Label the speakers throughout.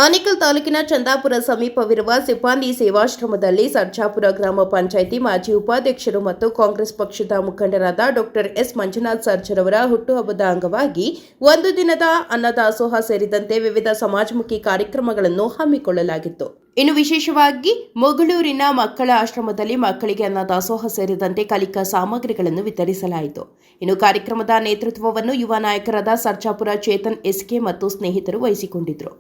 Speaker 1: ಆನೇಕಲ್ ತಾಲೂಕಿನ ಚಂದಾಪುರ ಸಮೀಪವಿರುವ ಸಿಬ್ಬಂದಿ ಸೇವಾಶ್ರಮದಲ್ಲಿ ಸರ್ಜಾಪುರ ಗ್ರಾಮ ಪಂಚಾಯಿತಿ ಮಾಜಿ ಉಪಾಧ್ಯಕ್ಷರು ಮತ್ತು ಕಾಂಗ್ರೆಸ್ ಪಕ್ಷದ ಮುಖಂಡರಾದ ಡಾಕ್ಟರ್ ಎಸ್ ಮಂಜುನಾಥ್ ಸರ್ಜರವರ ಹುಟ್ಟುಹಬ್ಬದ ಅಂಗವಾಗಿ ಒಂದು ದಿನದ ಅನ್ನದಾಸೋಹ ಸೇರಿದಂತೆ ವಿವಿಧ ಸಮಾಜಮುಖಿ ಕಾರ್ಯಕ್ರಮಗಳನ್ನು ಹಮ್ಮಿಕೊಳ್ಳಲಾಗಿತ್ತು. ಇನ್ನು ವಿಶೇಷವಾಗಿ ಮೊಗಳೂರಿನ ಮಕ್ಕಳ ಆಶ್ರಮದಲ್ಲಿ ಮಕ್ಕಳಿಗೆ ಅನ್ನದಾಸೋಹ ಸೇರಿದಂತೆ ಕಲಿಕಾ ಸಾಮಗ್ರಿಗಳನ್ನು ವಿತರಿಸಲಾಯಿತು. ಇನ್ನು ಕಾರ್ಯಕ್ರಮದ ನೇತೃತ್ವವನ್ನು ಯುವ ನಾಯಕರಾದ ಸರ್ಜಾಪುರ ಚೇತನ್ ಎಸ್ಕೆ ಮತ್ತು ಸ್ನೇಹಿತರು ವಹಿಸಿಕೊಂಡಿದ್ದರು.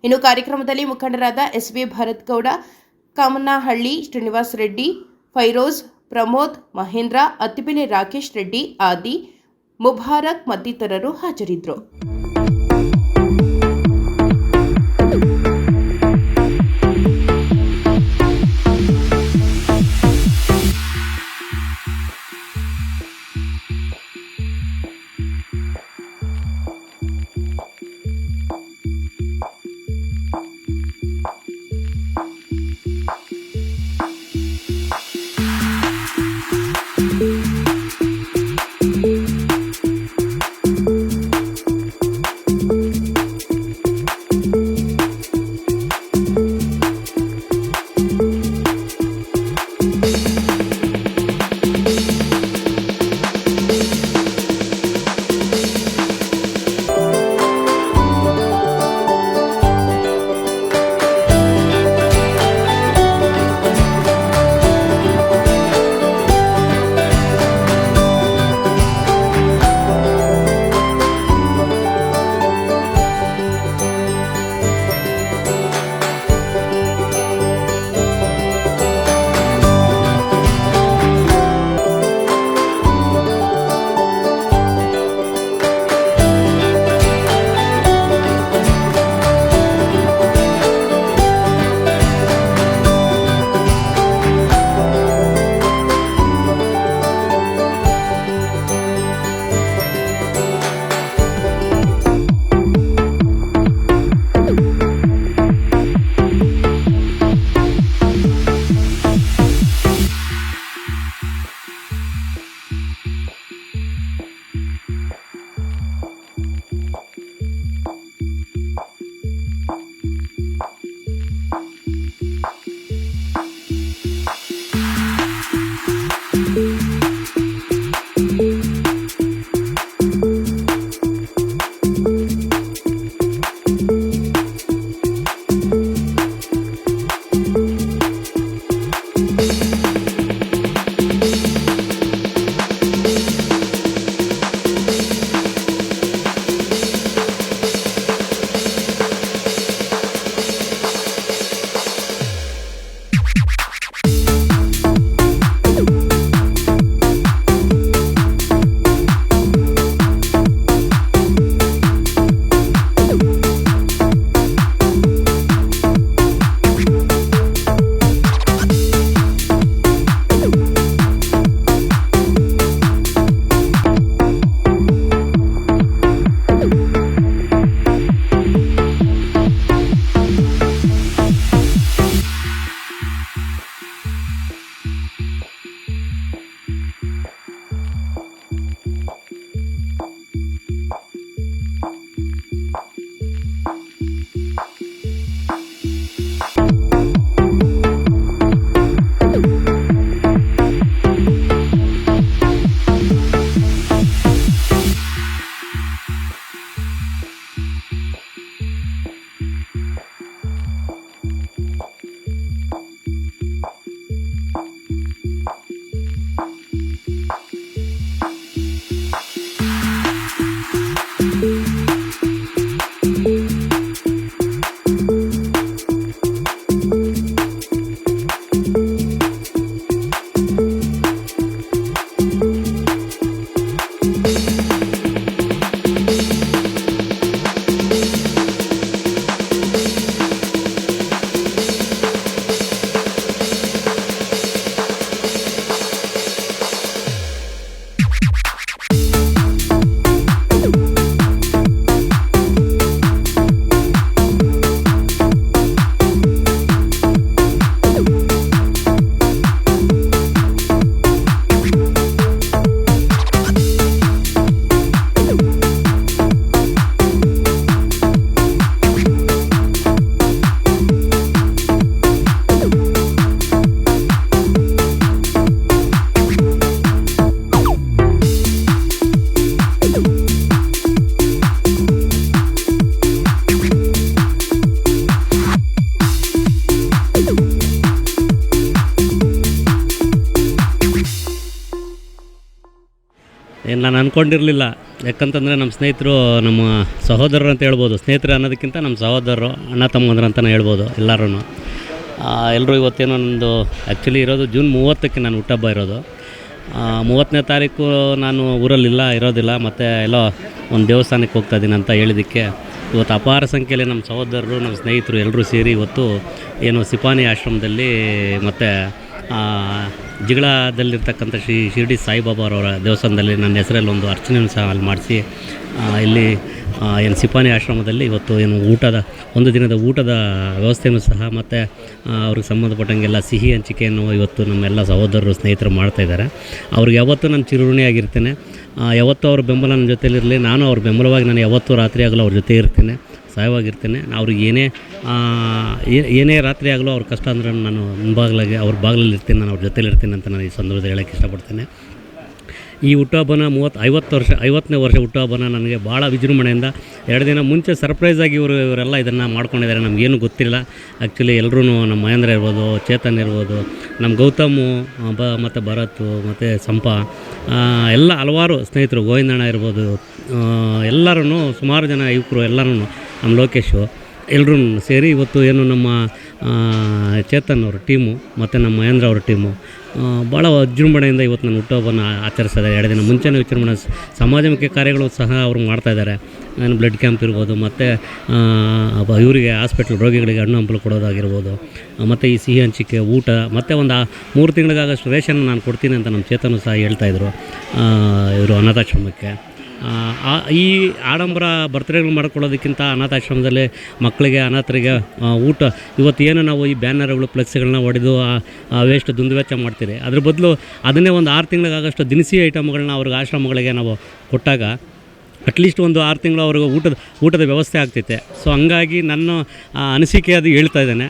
Speaker 1: ಇನ್ನು ಕಾರ್ಯಕ್ರಮದಲ್ಲಿ ಮುಖಂಡರಾದ ಎಸ್ವಿ ಭರತ್ ಗೌಡ, ಕಾಮನಹಳ್ಳಿ ಶ್ರೀನಿವಾಸ್ ರೆಡ್ಡಿ, ಫೈರೋಜ್, ಪ್ರಮೋದ್, ಮಹೇಂದ್ರ, ಅತ್ತಿಬೆಲೆ ರಾಕೇಶ್ ರೆಡ್ಡಿ, ಆದಿ, ಮುಬಾರಕ್ ಮತ್ತಿತರರು ಹಾಜರಿದ್ದರು.
Speaker 2: ನಾನು ಅಂದ್ಕೊಂಡಿರಲಿಲ್ಲ. ಯಾಕಂತಂದರೆ ನಮ್ಮ ಸ್ನೇಹಿತರು ನಮ್ಮ ಸಹೋದರರು ಅಂತ ಹೇಳ್ಬೋದು. ಸ್ನೇಹಿತರು ಅನ್ನೋದಕ್ಕಿಂತ ನಮ್ಮ ಸಹೋದರರು, ಅಣ್ಣ ತಮ್ಮಂದ್ರು ಅಂತಲೇ ಹೇಳ್ಬೋದು ಎಲ್ಲರೂ. ಎಲ್ಲರೂ ಇವತ್ತೇನೋ ನಂದು ಆ್ಯಕ್ಚುಲಿ ಇರೋದು ಜೂನ್ 30ಕ್ಕೆ ನಾನು ಹುಟ್ಟಹಬ್ಬ ಇರೋದು. 30ನೇ ತಾರೀಕು ನಾನು ಊರಲ್ಲಿಲ್ಲ, ಇರೋದಿಲ್ಲ. ಮತ್ತು ಎಲ್ಲೋ ಒಂದು ದೇವಸ್ಥಾನಕ್ಕೆ ಹೋಗ್ತಾಯಿದ್ದೀನಿ ಅಂತ ಹೇಳಿದ್ದಕ್ಕೆ ಇವತ್ತು ಅಪಾರ ಸಂಖ್ಯೆಯಲ್ಲಿ ನಮ್ಮ ಸಹೋದರರು, ನಮ್ಮ ಸ್ನೇಹಿತರು ಎಲ್ಲರೂ ಸೇರಿ ಇವತ್ತು ಏನು ಸಿಪಾನಿ ಆಶ್ರಮದಲ್ಲಿ ಮತ್ತು ಜಿಗಳದಲ್ಲಿರ್ತಕ್ಕಂಥ ಶಿರಡಿ ಸಾಯಿಬಾಬಾರವರ ದೇವಸ್ಥಾನದಲ್ಲಿ ನನ್ನ ಹೆಸರಲ್ಲಿ ಒಂದು ಅರ್ಚನೆಯನ್ನು ಸಹ ಅಲ್ಲಿ ಮಾಡಿಸಿ ಇಲ್ಲಿ ಏನು ಸಿಪಾನಿ ಆಶ್ರಮದಲ್ಲಿ ಇವತ್ತು ಏನು ಒಂದು ದಿನದ ಊಟದ ವ್ಯವಸ್ಥೆಯೂ ಸಹ ಮತ್ತು ಅವ್ರಿಗೆ ಸಂಬಂಧಪಟ್ಟಂಗೆಲ್ಲ ಸಿಹಿ ಹಂಚಿಕೆಯನ್ನು ಇವತ್ತು ನಮ್ಮೆಲ್ಲ ಸಹೋದರರು ಸ್ನೇಹಿತರು ಮಾಡ್ತಾಯಿದ್ದಾರೆ. ಅವ್ರಿಗೆ ಯಾವತ್ತೂ ನಾನು ಚಿರಋಣಿಯಾಗಿರ್ತೇನೆ. ಯಾವತ್ತೂ ಅವ್ರ ಬೆಂಬಲ ನನ್ನ ಜೊತೆಲಿರಲಿ, ನಾನು ಅವ್ರ ಬೆಂಬಲವಾಗಿ ನಾನು ಯಾವತ್ತೂ ರಾತ್ರಿ ಆಗಲೂ ಅವ್ರ ಜೊತೆ ಇರ್ತೇನೆ, ಸಹಾಯವಾಗಿರ್ತೇನೆ. ಅವ್ರಿಗೆ ಏನೇ ರಾತ್ರಿ ಆಗಲೂ ಅವ್ರ ಕಷ್ಟ ಅಂದರೆ ನಾನು ಮುಂಭಾಗಲಾಗಿ ಅವ್ರ ಬಾಗಿಲಲ್ಲಿ ಇರ್ತೀನಿ, ನಾನು ಅವ್ರ ಜೊತೆಲಿರ್ತೀನಿ ಅಂತ ನಾನು ಈ ಸಂದರ್ಭದಲ್ಲಿ ಹೇಳೋಕ್ಕೆ ಇಷ್ಟಪಡ್ತೇನೆ. ಈ ಹುಟ್ಟುಹಬ್ಬನ 50ನೇ ವರ್ಷ ಹುಟ್ಟುಹಬ್ಬನ ನನಗೆ ಭಾಳ ವಿಜೃಂಭಣೆಯಿಂದ 2 ದಿನ ಮುಂಚೆ ಸರ್ಪ್ರೈಸಾಗಿ ಇವರೆಲ್ಲ ಇದನ್ನು ಮಾಡ್ಕೊಂಡಿದ್ದಾರೆ. ನಮಗೇನು ಗೊತ್ತಿಲ್ಲ. ಆ್ಯಕ್ಚುಲಿ ಎಲ್ಲರೂ ನಮ್ಮ ಮಹೇಂದ್ರ ಇರ್ಬೋದು, ಚೇತನ್ ಇರ್ಬೋದು, ನಮ್ಮ ಗೌತಮು ಮತ್ತು ಭರತ್ ಮತ್ತು ಸಂಪಾ ಎಲ್ಲ ಹಲವಾರು ಸ್ನೇಹಿತರು, ಗೋವಿಂದಣ್ಣ ಇರ್ಬೋದು, ಎಲ್ಲರೂ ಸುಮಾರು ಜನ ಯುವಕರು ಎಲ್ಲರೂ, ನಮ್ಮ ಲೋಕೇಶು ಎಲ್ಲರೂ ಸೇರಿ ಇವತ್ತು ಏನು ನಮ್ಮ ಚೇತನ್ ಅವ್ರ ಟೀಮು ಮತ್ತು ನಮ್ಮ ಮಹೇಂದ್ರ ಅವ್ರ ಟೀಮು ಭಾಳ ವಿಜೃಂಭಣೆಯಿಂದ ಇವತ್ತು ನನ್ನ ಹುಟ್ಟುಹಬ್ಬನ ಆಚರಿಸ್ತಾ ಇದ್ದಾರೆ. 2 ದಿನ ಮುಂಚೆನೇ ವಿಜೃಂಭಣೆ ಸಮಾಜಮುಖಿ ಕಾರ್ಯಗಳು ಸಹ ಅವರು ಮಾಡ್ತಾಯಿದ್ದಾರೆ. ಏನು ಬ್ಲಡ್ ಕ್ಯಾಂಪ್ ಇರ್ಬೋದು, ಮತ್ತು ಇವರಿಗೆ ಹಾಸ್ಪಿಟ್ಲ್ ರೋಗಿಗಳಿಗೆ ಹಣ್ಣು ಹಂಪಲು ಕೊಡೋದಾಗಿರ್ಬೋದು, ಮತ್ತು ಈ ಸಿಹಿ ಹಂಚಿಕೆ, ಊಟ, ಮತ್ತು ಒಂದು 3 ತಿಂಗಳಿಗಾಗಷ್ಟು ರೇಷನ್ ನಾನು ಕೊಡ್ತೀನಿ ಅಂತ ನಮ್ಮ ಚೇತನು ಸಹ ಹೇಳ್ತಾಯಿದ್ರು ಇವರು ಅನಾಥಾಶ್ರಮಕ್ಕೆ. ಈ ಆಡಂಬರ ಬರ್ತ್ಡೇಗಳು ಮಾಡ್ಕೊಳ್ಳೋದಕ್ಕಿಂತ ಅನಾಥಾಶ್ರಮದಲ್ಲಿ ಮಕ್ಕಳಿಗೆ, ಅನಾಥರಿಗೆ ಊಟ ಇವತ್ತು ಏನು ನಾವು ಈ ಬ್ಯಾನರ್ಗಳು, ಫ್ಲೆಕ್ಸ್ಗಳನ್ನ ಹೊಡೆದು ವೇಸ್ಟ್ ದುಂದುವೆಚ್ಚ ಮಾಡ್ತೀರಿ, ಅದ್ರ ಬದಲು ಅದನ್ನೇ ಒಂದು 6 ತಿಂಗಳಿಗಾಗಷ್ಟು ದಿನಸಿ ಐಟಮ್ಗಳನ್ನ ಅವ್ರಿಗೆ ಆಶ್ರಮಗಳಿಗೆ ನಾವು ಕೊಟ್ಟಾಗ ಅಟ್ಲೀಸ್ಟ್ ಒಂದು 6 ತಿಂಗಳು ಅವ್ರಿಗೆ ಊಟದ ವ್ಯವಸ್ಥೆ ಆಗ್ತೈತೆ. ಸೊ ಹಂಗಾಗಿ ನನ್ನ ಅನಿಸಿಕೆ ಅದು ಹೇಳ್ತಾ ಇದ್ದೇನೆ.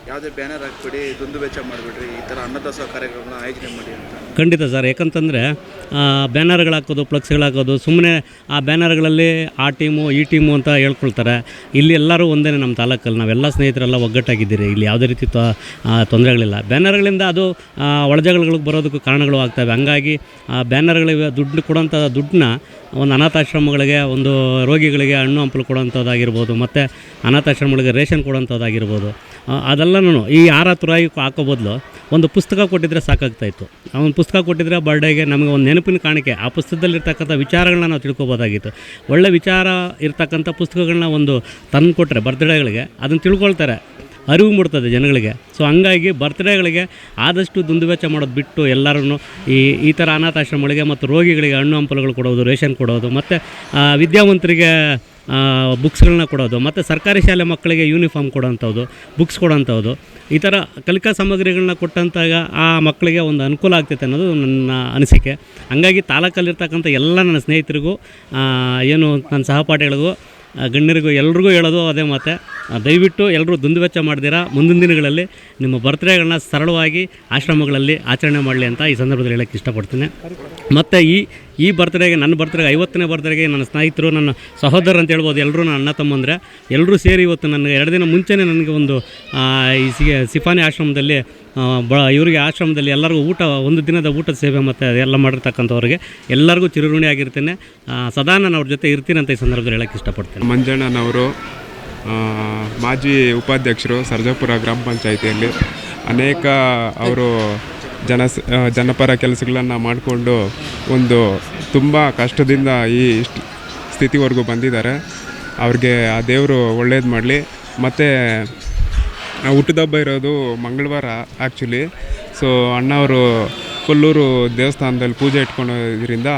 Speaker 3: ಯಾವುದೇ ಬ್ಯಾನರ್ ಹಾಕ್ಬಿಡಿ, ದುಂದು ವೆಚ್ಚ ಮಾಡಿಬಿಡ್ರಿ, ಈ ಥರ ಅನ್ನದಾಸೋಹ ಕಾರ್ಯಕ್ರಮನ ಆಯೋಜನೆ ಮಾಡಿ ಅಂತ.
Speaker 2: ಖಂಡಿತ ಸರ್. ಯಾಕಂತಂದರೆ ಬ್ಯಾನರ್ಗಳು ಹಾಕೋದು, ಫ್ಲೆಕ್ಸ್ಗಳು ಹಾಕೋದು, ಸುಮ್ಮನೆ ಆ ಬ್ಯಾನರ್ಗಳಲ್ಲಿ ಆ ಟೀಮು ಈ ಟೀಮು ಅಂತ ಹೇಳ್ಕೊಳ್ತಾರೆ. ಇಲ್ಲಿ ಎಲ್ಲರೂ ಒಂದೇ ನಮ್ಮ ತಾಲೂಕಲ್ಲಿ ನಾವೆಲ್ಲ ಸ್ನೇಹಿತರೆಲ್ಲ ಒಗ್ಗಟ್ಟಾಗಿದ್ದೀರಿ. ಇಲ್ಲಿ ಯಾವುದೇ ರೀತಿ ತೊಂದರೆಗಳಿಲ್ಲ. ಬ್ಯಾನರ್ಗಳಿಂದ ಅದು ಒಳಜಗಳಿಗೆ ಬರೋದಕ್ಕೂ ಕಾರಣಗಳು ಆಗ್ತವೆ. ಹಂಗಾಗಿ ಬ್ಯಾನರ್ಗಳಿಗೆ ದುಡ್ಡು ಕೊಡೋಂಥ ದುಡ್ಡನ್ನ ಒಂದು ಅನಾಥಾಶ್ರಮಗಳಿಗೆ, ಒಂದು ರೋಗಿಗಳಿಗೆ ಹಣ್ಣು ಹಂಪಲು ಕೊಡೋಂಥದ್ದಾಗಿರ್ಬೋದು, ಮತ್ತು ಅನಾಥಾಶ್ರಮಗಳಿಗೆ ರೇಷನ್ ಕೊಡೋಂಥದ್ದಾಗಿರ್ಬೋದು, ಅದೆಲ್ಲನೂ ಈ 6 ರೂಪಾಯಿ ಹಾಕೋ ಬದಲು ಒಂದು ಪುಸ್ತಕ ಕೊಟ್ಟಿದ್ದರೆ ಸಾಕಾಗ್ತಾಯಿತ್ತು. ಒಂದು ಪುಸ್ತಕ ಕೊಟ್ಟಿದ್ದರೆ ಬರ್ಡೇಗೆ ನಮಗೆ ಒಂದು ನೆನಪಿನ ಕಾಣಿಕೆ, ಆ ಪುಸ್ತಕದಲ್ಲಿರ್ತಕ್ಕಂಥ ವಿಚಾರಗಳನ್ನ ನಾವು ತಿಳ್ಕೊಬೋದಾಗಿತ್ತು. ಒಳ್ಳೆ ವಿಚಾರ ಇರ್ತಕ್ಕಂಥ ಪುಸ್ತಕಗಳನ್ನ ಒಂದು ತಂದು ಕೊಟ್ಟರೆ ಬರ್ತ್ಡೇಗಳಿಗೆ ಅದನ್ನು ತಿಳ್ಕೊಳ್ತಾರೆ, ಅರಿವು ಮೂಡ್ತದೆ ಜನಗಳಿಗೆ. ಸೊ ಹಂಗಾಗಿ ಬರ್ತ್ಡೇಗಳಿಗೆ ಆದಷ್ಟು ದುಂದುವೆಚ್ಚ ಮಾಡೋದು ಬಿಟ್ಟು ಎಲ್ಲರೂ ಈ ಥರ ಅನಾಥಾಶ್ರಮಗಳಿಗೆ ಮತ್ತು ರೋಗಿಗಳಿಗೆ ಹಣ್ಣು ಹಂಪಲುಗಳು ಕೊಡೋದು, ರೇಷನ್ ಕೊಡೋದು, ಮತ್ತು ವಿದ್ಯಾವಂತರಿಗೆ ಬುಕ್ಸ್ಗಳನ್ನ ಕೊಡೋದು, ಮತ್ತು ಸರ್ಕಾರಿ ಶಾಲೆ ಮಕ್ಕಳಿಗೆ ಯೂನಿಫಾರ್ಮ್ ಕೊಡೋಂಥದ್ದು, ಬುಕ್ಸ್ ಕೊಡೋಂಥದ್ದು, ಈ ಥರ ಕಲಿಕಾ ಸಾಮಗ್ರಿಗಳನ್ನ ಕೊಟ್ಟಂತಾಗ ಆ ಮಕ್ಕಳಿಗೆ ಒಂದು ಅನುಕೂಲ ಆಗ್ತೈತೆ ಅನ್ನೋದು ನನ್ನ ಅನಿಸಿಕೆ. ಹಂಗಾಗಿ ತಾಲೂಕಲ್ಲಿರ್ತಕ್ಕಂಥ ಎಲ್ಲ ನನ್ನ ಸ್ನೇಹಿತರಿಗೂ, ಏನು ನನ್ನ ಸಹಪಾಠಿಗಳಿಗೂ, ಗಣ್ಯರಿಗೂ ಎಲ್ರಿಗೂ ಹೇಳೋದು ಅದೇ ಮಾತೆ. ದಯವಿಟ್ಟು ಎಲ್ಲರೂ ದುಂದುವೆಚ್ಚ ಮಾಡ್ದಿರಾ ಮುಂದಿನ ದಿನಗಳಲ್ಲಿ ನಿಮ್ಮ ಬರ್ತ್ಡೇಗಳನ್ನ ಸರಳವಾಗಿ ಆಶ್ರಮಗಳಲ್ಲಿ ಆಚರಣೆ ಮಾಡಲಿ ಅಂತ ಈ ಸಂದರ್ಭದಲ್ಲಿ ಹೇಳೋಕ್ಕೆ ಇಷ್ಟಪಡ್ತೀನಿ. ಮತ್ತು ಈ ಬರ್ತ್ಡೇಗೆ, ನನ್ನ ಬರ್ತ್ಡೇಗೆ 50ನೇ ಬರ್ತ್ಡೇಗೆ ನನ್ನ ಸ್ನೇಹಿತರು, ನನ್ನ ಸಹೋದರ ಅಂತ ಹೇಳ್ಬೋದು, ಎಲ್ಲರೂ ನನ್ನ ಅಣ್ಣ ತಮ್ಮಂದರೆ ಎಲ್ಲರೂ ಸೇರಿ ಇವತ್ತು ನನಗೆ 2 ದಿನ ಮುಂಚೆನೇ ನನಗೆ ಒಂದು ಈ ಸಿಪಾನಿ ಆಶ್ರಮದಲ್ಲಿ ಇವರಿಗೆ ಆಶ್ರಮದಲ್ಲಿ ಎಲ್ಲರಿಗೂ ಒಂದು ದಿನದ ಊಟದ ಸೇವೆ ಮತ್ತು ಅದೆಲ್ಲ ಮಾಡಿರ್ತಕ್ಕಂಥವ್ರಿಗೆ ಎಲ್ಲರಿಗೂ ಚಿರಋಣಿ ಆಗಿರ್ತೇನೆ. ಸದಾ ನಾನು ಅವ್ರ ಜೊತೆ ಇರ್ತೀನಿ ಅಂತ ಈ ಸಂದರ್ಭದಲ್ಲಿ ಹೇಳೋಕ್ಕೆ ಇಷ್ಟಪಡ್ತೇನೆ.
Speaker 4: ಮಂಜಣ್ಣನವರು ಮಾಜಿ ಉಪಾಧ್ಯಕ್ಷರು ಸರ್ಜಾಪುರ ಗ್ರಾಮ ಪಂಚಾಯಿತಿಯಲ್ಲಿ ಅನೇಕ ಅವರು ಜನಪರ ಕೆಲಸಗಳನ್ನು ಮಾಡಿಕೊಂಡು ಒಂದು ತುಂಬ ಕಷ್ಟದಿಂದ ಈ ಸ್ಥಿತಿವರೆಗೂ ಬಂದಿದ್ದಾರೆ. ಅವ್ರಿಗೆ ಆ ದೇವರು ಒಳ್ಳೇದು ಮಾಡಲಿ. ಮತ್ತು ಹುಟ್ಟಿದಬ್ಬ ಇರೋದು ಮಂಗಳವಾರ ಆ್ಯಕ್ಚುಲಿ. ಸೊ ಅಣ್ಣವರು ಕೊಲ್ಲೂರು ದೇವಸ್ಥಾನದಲ್ಲಿ ಪೂಜೆ ಇಟ್ಕೊಳ್ಳೋದ್ರಿಂದ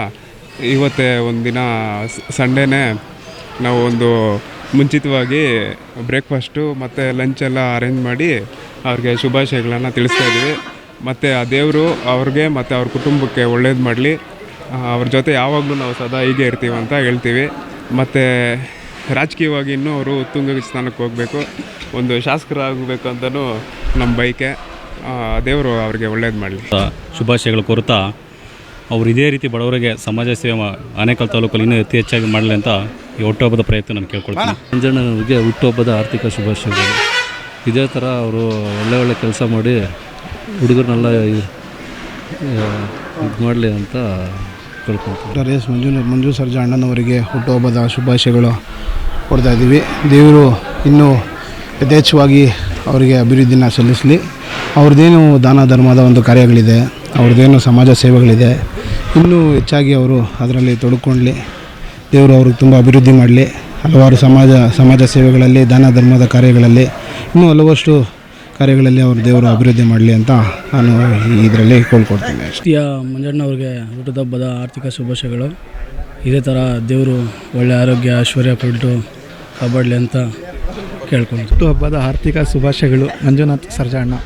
Speaker 4: ಇವತ್ತೇ ಒಂದು ದಿನ ಸಂಡೇನೇ ನಾವು ಒಂದು ಮುಂಚಿತವಾಗಿ ಬ್ರೇಕ್ಫಾಸ್ಟು ಮತ್ತು ಲಂಚೆಲ್ಲ ಅರೇಂಜ್ ಮಾಡಿ ಅವ್ರಿಗೆ ಶುಭಾಶಯಗಳನ್ನು ತಿಳಿಸ್ತಾಯಿದ್ದೀವಿ. ಮತ್ತು ಆ ದೇವರು ಅವ್ರಿಗೆ ಮತ್ತು ಅವ್ರ ಕುಟುಂಬಕ್ಕೆ ಒಳ್ಳೇದು ಮಾಡಲಿ. ಅವ್ರ ಜೊತೆ ಯಾವಾಗಲೂ ನಾವು ಸದಾ ಹೀಗೆ ಇರ್ತೀವಿ ಅಂತ ಹೇಳ್ತೀವಿ. ಮತ್ತು ರಾಜಕೀಯವಾಗಿ ಇನ್ನೂ ಅವರು ಉತ್ತುಂಗ ಸ್ಥಾನಕ್ಕೆ ಹೋಗಬೇಕು, ಒಂದು ಶಾಸಕರಾಗಬೇಕು ಅಂತಲೂ ನಮ್ಮ ಬಯಕೆ. ದೇವರು ಅವ್ರಿಗೆ ಒಳ್ಳೇದು ಮಾಡಲಿ.
Speaker 5: ಶುಭಾಶಯಗಳು ಕೋರುತ್ತಾ, ಅವರು ಇದೇ ರೀತಿ ಬಡವರಿಗೆ ಸಮಾಜ ಸೇವೆ ಆನೇಕಲ್ ತಾಲೂಕಲ್ಲಿ ಇನ್ನೂ ಅತಿ ಹೆಚ್ಚಾಗಿ ಮಾಡಲಿ ಅಂತ ಈ ಹುಟ್ಟುಹಬ್ಬದ ಪ್ರಯತ್ನ ನಾನು ಕೇಳ್ಕೊಳ್ತೀನಿ.
Speaker 6: ಮಂಜಣ್ಣನಿಗೆ ಹುಟ್ಟುಹಬ್ಬದ ಆರ್ಥಿಕ ಶುಭಾಶಯಗಳು. ಇದೇ ಥರ ಅವರು ಒಳ್ಳೆ ಕೆಲಸ ಮಾಡಿ ಹುಡುಗರನ್ನೆಲ್ಲ ಇದು ಮಾಡಲಿ ಅಂತ ಕೇಳ್ಕೊಳ್ತೀನಿ.
Speaker 7: ಡಾಕ್ಟರ್ ಎಸ್ ಮಂಜು ಸರ್ಜಾ ಅಣ್ಣನವರಿಗೆ ಹುಟ್ಟುಹಬ್ಬದ ಶುಭಾಶಯಗಳು ಕೊಡ್ತಾ ಇದ್ದೀವಿ. ದೇವರು ಇನ್ನೂ ಯಥೇಚ್ಛವಾಗಿ ಅವರಿಗೆ ಅಭಿವೃದ್ಧಿನ ಸಲ್ಲಿಸಲಿ. ಅವ್ರದ್ದೇನು ದಾನ ಧರ್ಮದ ಒಂದು ಕಾರ್ಯಗಳಿದೆ, ಅವ್ರದ್ದೇನು ಸಮಾಜ ಸೇವೆಗಳಿದೆ, ಇನ್ನೂ ಹೆಚ್ಚಾಗಿ ಅವರು ಅದರಲ್ಲಿ ತೊಡ್ಕೊಳ್ಳಿ. ದೇವರು ಅವ್ರಿಗೆ ತುಂಬ ಅಭಿವೃದ್ಧಿ ಮಾಡಲಿ. ಹಲವಾರು ಸಮಾಜ ಸೇವೆಗಳಲ್ಲಿ, ದಾನ ಧರ್ಮದ ಕಾರ್ಯಗಳಲ್ಲಿ, ಇನ್ನೂ ಹಲವಷ್ಟು ಕಾರ್ಯಗಳಲ್ಲಿ ಅವರು ದೇವರು ಅಭಿವೃದ್ಧಿ ಮಾಡಲಿ ಅಂತ ನಾನು ಇದರಲ್ಲಿ ಕೇಳ್ಕೊಡ್ತೀನಿ.
Speaker 8: ಮಂಜಣ್ಣವ್ರಿಗೆ ಹುಟ್ಟುಹಬ್ಬದ ಆರ್ಥಿಕ ಶುಭಾಶಯಗಳು. ಇದೇ ಥರ ದೇವರು ಒಳ್ಳೆಯ ಆರೋಗ್ಯ ಐಶ್ವರ್ಯ ಕೊಟ್ಟು ಕಾಪಾಡಲಿ ಅಂತ ಕೇಳ್ಕೊಂಡು.
Speaker 9: ಹುಟ್ಟುಹಬ್ಬದ ಆರ್ಥಿಕ ಶುಭಾಶಯಗಳು ಮಂಜುನಾಥ್ ಸರ್ಜಾ ಅಣ್ಣ.